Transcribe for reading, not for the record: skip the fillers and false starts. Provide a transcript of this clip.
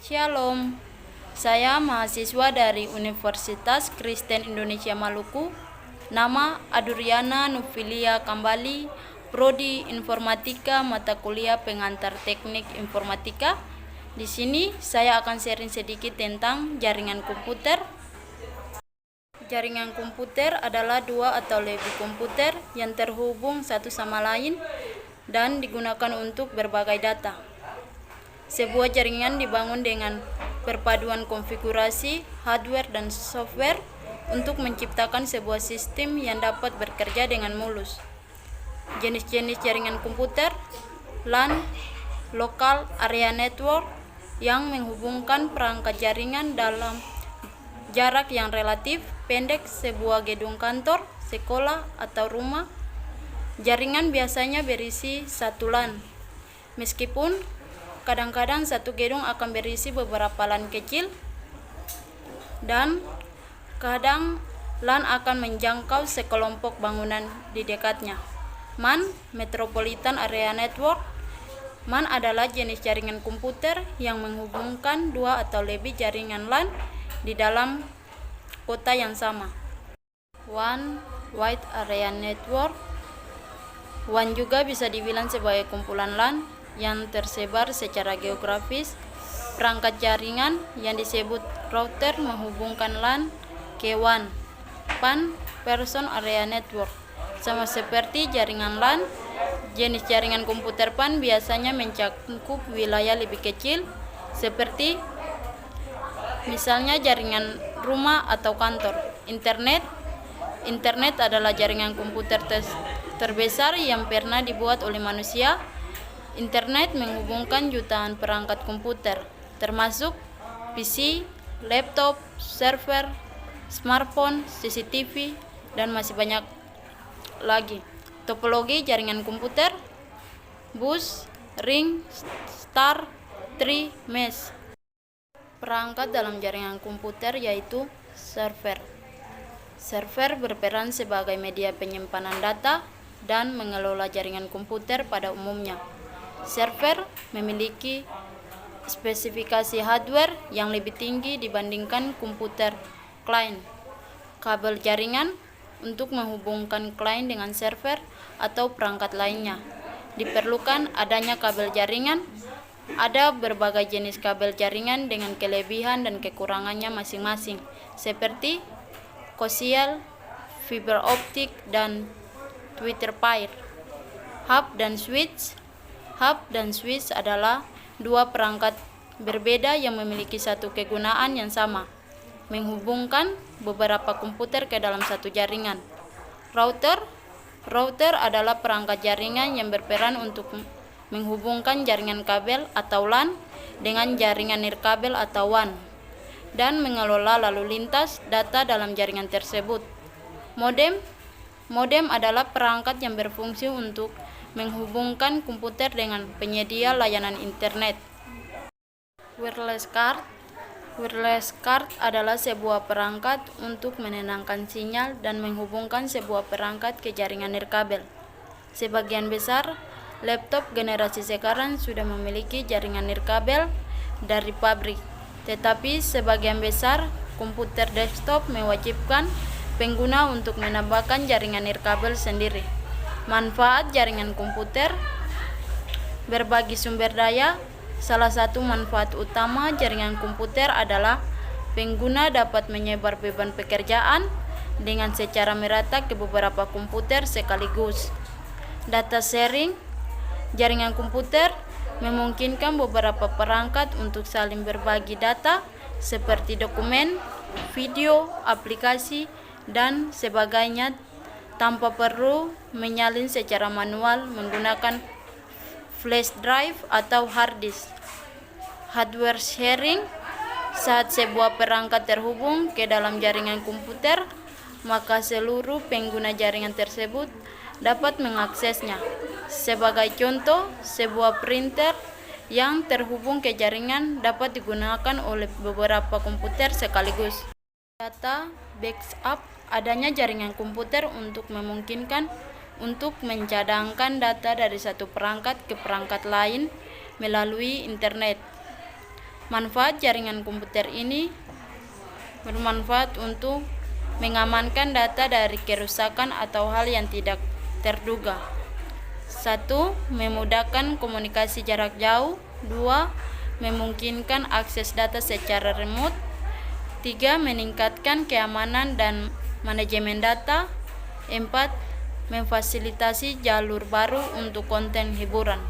Shalom, saya mahasiswa dari Universitas Kristen Indonesia Maluku. Nama Aduriana Nufilia Kambali, Prodi Informatika, mata kuliah pengantar teknik informatika. Di sini saya akan sharing sedikit tentang jaringan komputer. Jaringan komputer adalah dua atau lebih komputer yang terhubung satu sama lain dan digunakan untuk berbagai data. Sebuah jaringan dibangun dengan perpaduan konfigurasi hardware dan software untuk menciptakan sebuah sistem yang dapat bekerja dengan mulus. Jenis-jenis jaringan komputer: LAN, Local Area Network, yang menghubungkan perangkat jaringan dalam jarak yang relatif pendek, sebuah gedung kantor, sekolah, atau rumah. Jaringan biasanya berisi satu LAN, meskipun kadang-kadang satu gedung akan berisi beberapa LAN kecil, dan kadang LAN akan menjangkau sekelompok bangunan di dekatnya. MAN, Metropolitan Area Network. MAN adalah jenis jaringan komputer yang menghubungkan dua atau lebih jaringan LAN di dalam kota yang sama. WAN, Wide Area Network. WAN juga bisa dibilang sebagai kumpulan LAN yang tersebar secara geografis. Perangkat jaringan yang disebut router menghubungkan LAN ke WAN. PAN, Person Area Network. Sama seperti jaringan LAN, jenis jaringan komputer PAN biasanya mencakup wilayah lebih kecil, seperti misalnya jaringan rumah atau kantor. Internet adalah jaringan komputer terbesar yang pernah dibuat oleh manusia. Internet menghubungkan jutaan perangkat komputer, termasuk PC, laptop, server, smartphone, CCTV, dan masih banyak lagi. Topologi jaringan komputer: bus, ring, star, tree, mesh. Perangkat dalam jaringan komputer yaitu server. Server berperan sebagai media penyimpanan data dan mengelola jaringan komputer pada umumnya. Server memiliki spesifikasi hardware yang lebih tinggi dibandingkan komputer klien. Kabel jaringan untuk menghubungkan klien dengan server atau perangkat lainnya. Diperlukan adanya kabel jaringan. Ada berbagai jenis kabel jaringan dengan kelebihan dan kekurangannya masing-masing, seperti koaksial, fiber optik, dan Twitter-Peer. Hub dan switch. Hub dan switch adalah dua perangkat berbeda yang memiliki satu kegunaan yang sama, menghubungkan beberapa komputer ke dalam satu jaringan. Router adalah perangkat jaringan yang berperan untuk menghubungkan jaringan kabel atau LAN dengan jaringan nirkabel atau WAN dan mengelola lalu lintas data dalam jaringan tersebut. Modem adalah perangkat yang berfungsi untuk menghubungkan komputer dengan penyedia layanan internet. Wireless card adalah sebuah perangkat untuk menenangkan sinyal dan menghubungkan sebuah perangkat ke jaringan nirkabel. Sebagian besar laptop generasi sekarang sudah memiliki jaringan nirkabel dari pabrik, tetapi sebagian besar komputer desktop mewajibkan pengguna untuk menambahkan jaringan nirkabel sendiri. Manfaat jaringan komputer: berbagi sumber daya. Salah satu manfaat utama jaringan komputer adalah pengguna dapat menyebar beban pekerjaan dengan secara merata ke beberapa komputer sekaligus. Data sharing. Jaringan komputer memungkinkan beberapa perangkat untuk saling berbagi data seperti dokumen, video, aplikasi, dan sebagainya tanpa perlu menyalin secara manual menggunakan flash drive atau hard disk. Hardware sharing. Saat sebuah perangkat terhubung ke dalam jaringan komputer, maka seluruh pengguna jaringan tersebut dapat mengaksesnya. Sebagai contoh, sebuah printer yang terhubung ke jaringan dapat digunakan oleh beberapa komputer sekaligus. Data backup. Adanya jaringan komputer untuk memungkinkan untuk mencadangkan data dari satu perangkat ke perangkat lain melalui internet. Manfaat jaringan komputer ini bermanfaat untuk mengamankan data dari kerusakan atau hal yang tidak terduga. 1. Memudahkan komunikasi jarak jauh. 2. Memungkinkan akses data secara remote. 3. Meningkatkan keamanan dan manajemen data. 4. Memfasilitasi jalur baru untuk konten hiburan.